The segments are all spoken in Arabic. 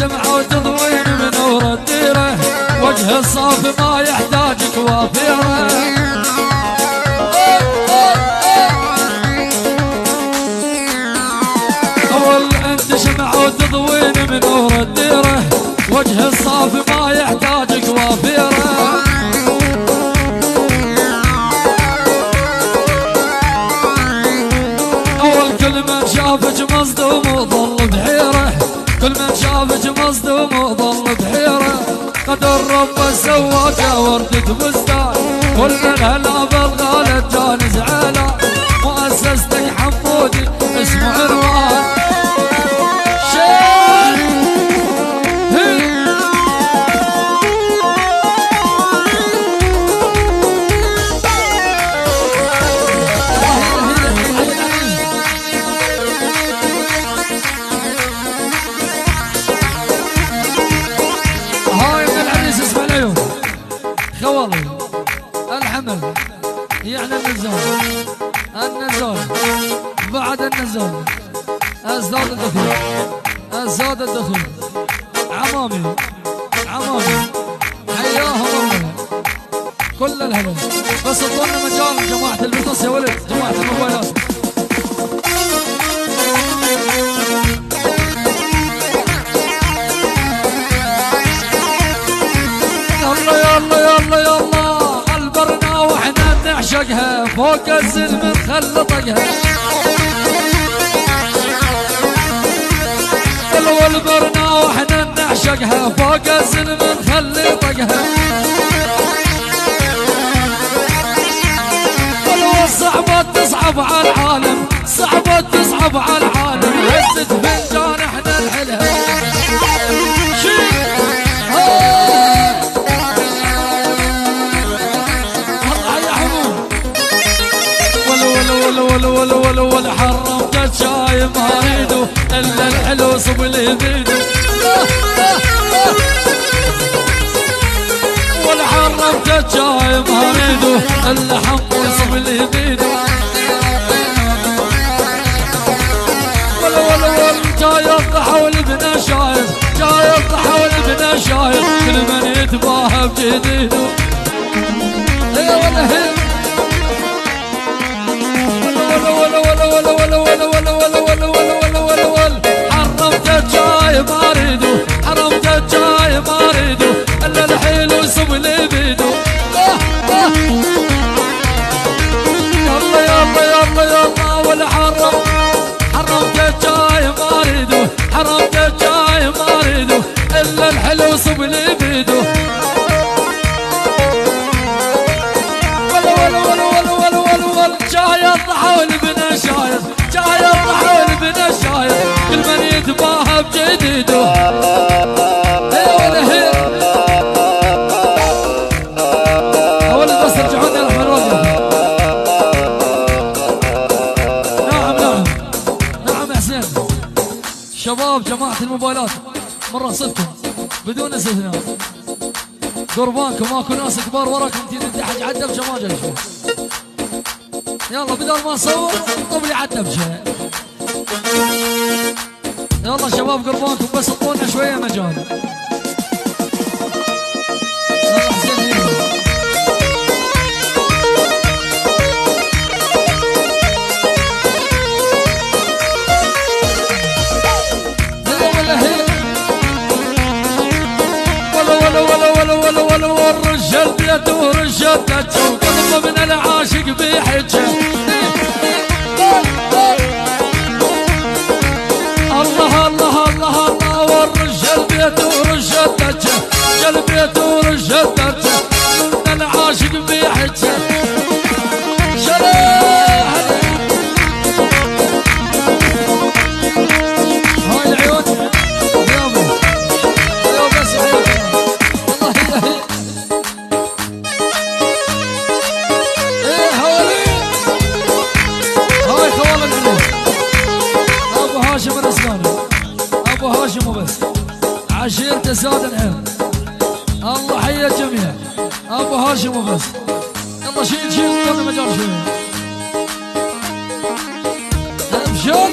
سمعة وتضوين من نور الديرة، وجه الصافي ما يحتاج كوافيره. اول انت شمعة وتضوين من نور الديرة، وجه الصافي ما يحتاج كوافيره. اول كل من شافك مصدوم وظل بحيره، كل من شافك مصدوم وظل بحيره. قدر رب سواك وردة بستان، كل من هلا بالغالة جاني زعله. مؤسستك حمودي اسمه عنوان الحمل يعني النزول بعد النزول ازداد الدخول ازداد الدخول. عمامي حياهم الله كل الهلا. بس اعطونا مجال جماعة البطاس يا ولد، جماعة الموبايلات. يلا البرنا واحنا نعشقها، فوق الزلم نخلي طقها. البرنا واحنا نعشقها، فوق الزلم نخلي طقها. صعبة تصعب على العالم، صعبة تصعب على العالم. هزة فنجان احنا نحلها. ولا حرمت الشاي ما اريده الا الحلو صب لي بيده. ولا حرمت الشاي ما اريده الا حمو صب لي بيده. ولا جاي الضحى والابن شايف، جاي الضحى والابن شايف. كل من يتباهى بجديده. ولا هي حرمت الجاي ما اريده، حرمت الجاي ما اريده الا الحلو يصب لي بيده. يلا ولا حرمت الجاي ما اريده، حرمت الجاي ما اريده الا الحلو يصب لي بيده. جاي الضحى والابن شايف، جاي الضحى والابن شايف. كل من يتباهى بجديده. ولا هي ولد بس رجعوني يا رحمن الوقت. نعم حسين. شباب جماعة الموبايلات مرة صدكم بدون استثناء. قربانكم ماكو ناس كبار وراكم تيجي حج عدب جماجل. يلا بدل ما نصور طبلي عالدبجة. يلا شباب قربانكم بس اعطونا شوية مجال. يلا حسين ولا الرجال بيته ورجالته وقلبه من العاشق بحجه. الله والرجال بيته ورجالته، رجال بيته ورجالته من العاشق بحجه. هاي العيون يابا بس هاشم الاسلامي ابو هاشم وبس عشيرته ساد العين. الله حي الجميع ابو هاشم وبس. يلا شيل كل مجال شويه ابشر.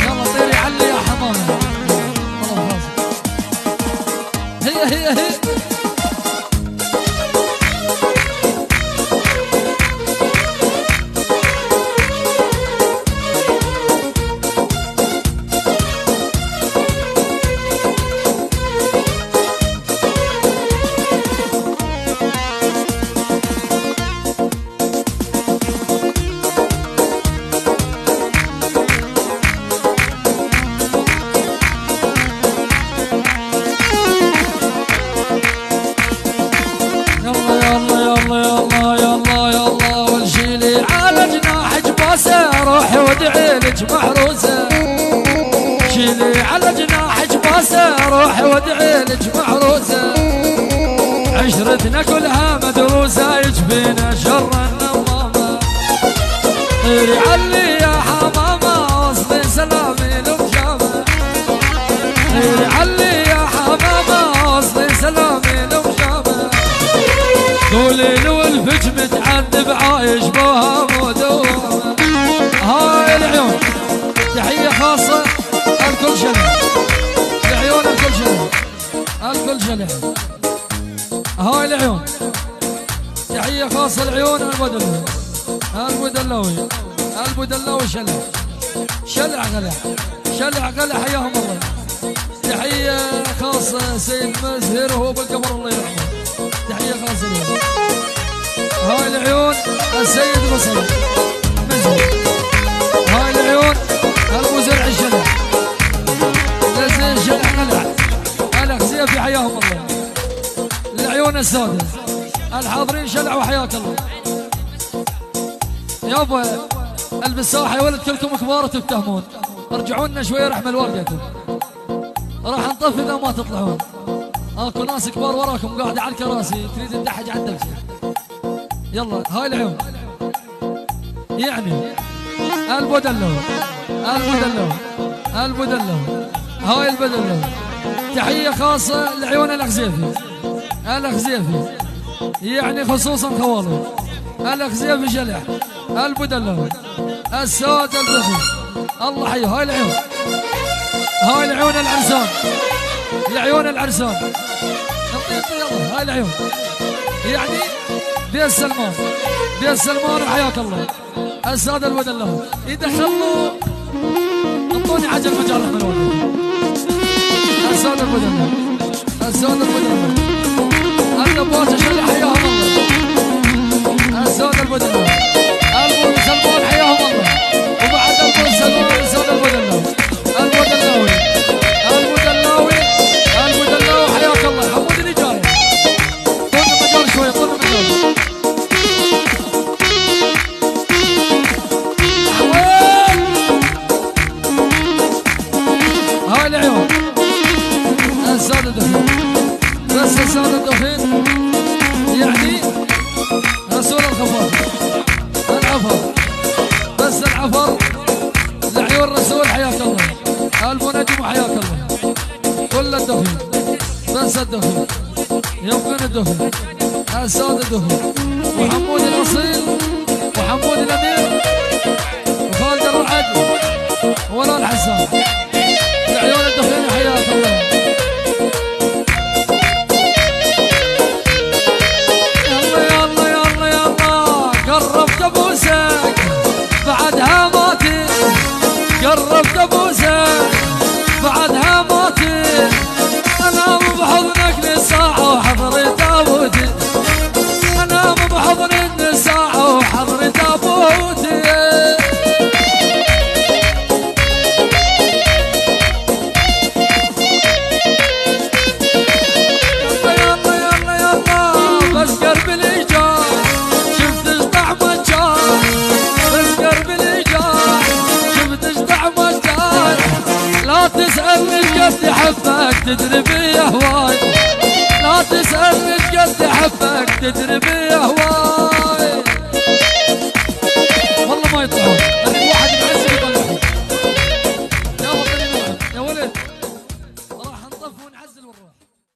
يلا طيري علي يا حمامه. على جناح جباسه روحي وادعي لك محروسه شيلي على جناح جباسه روحي وادعي لك محروسه عشرتنا كلها مدروسه يجبينا شر النمامه طيري علي يا حمامه وصلي سلامي لمشامه طيري علي يا حمامه وصلي سلامي لمشامه قولي له الفج متعذب عايش بوها مدومه هاي العيون تحيه خاصه الكل شلح العيون الكل شلح الكل شلح هاي العيون تحيه خاصه العيون البدلوي البدلوي البدلوي شلح شلع غلح شلع غلح حياهم الله تحيه خاصه سيد مزهر وهو بالقبر الله يرحمه تحيه خاصه له هاي العيون السيد غسل مزهر هاي العيون ابو زرع الشلع لزين شلع غلح الاخزيه في حياهم الله العيون السادة الحاضرين شلع وحياك الله يابا البساحة يا ولد كلكم كبار تفتهمون ارجعوا لنا شوية رحمة الوالدكم راح نطفي اذا ما تطلعون اكو ناس كبار وراكم قاعدة على الكراسي تريد تدحج على الدبشة يلا هاي العيون يعني البدلو البدلو البدلو هاي البدلو تحية خاصة لعيون الاخزيفي الاخزيفي يعني خصوصا خوالي الاخزيفي شلح البدلو السواد البخي الله حي هاي العيون هاي العيون العرسان العيون العرسان يلا هاي العيون يعني بيت سلمان بيت سلمان وحياك الله السادة البدلو يدخلوا انطوني عجل مجال رحمة الوالدين السادة البدلو السادة البدلو النبوات شلح حياهم الله السادة البدلو البو سلمان حياهم الله وبعد البو سلمان السادة البدلو البدلاوي البدلاوي البدلاوي حياك الله حمود اللي جاي طولنا مجال شوي طولنا مجال هاي العيون السادة الدخين بس السادة الدخين يعني رسول الخفاف العفر بس العفر لعيون رسول حياك الله المنجم حياك الله كل الدخين بس الدخين يبقى الدخين السادة الدخين وحمود الأصيل وحمود الأمير وخالد الرعد ولا الحسان لعيون الدخين حياك الله قربت ابوسك بعدها ماتي قربت ابوسك بعدها ماتي انام بحضنك لساعة وحضري تابوتي انام بحضنك لساعة وحضري تابوتي يلا يلا يلا بس قلبي لي جاي لا تسألني قد حبك تدري بي هواي لا تسألني قد حبك تدري بي هواي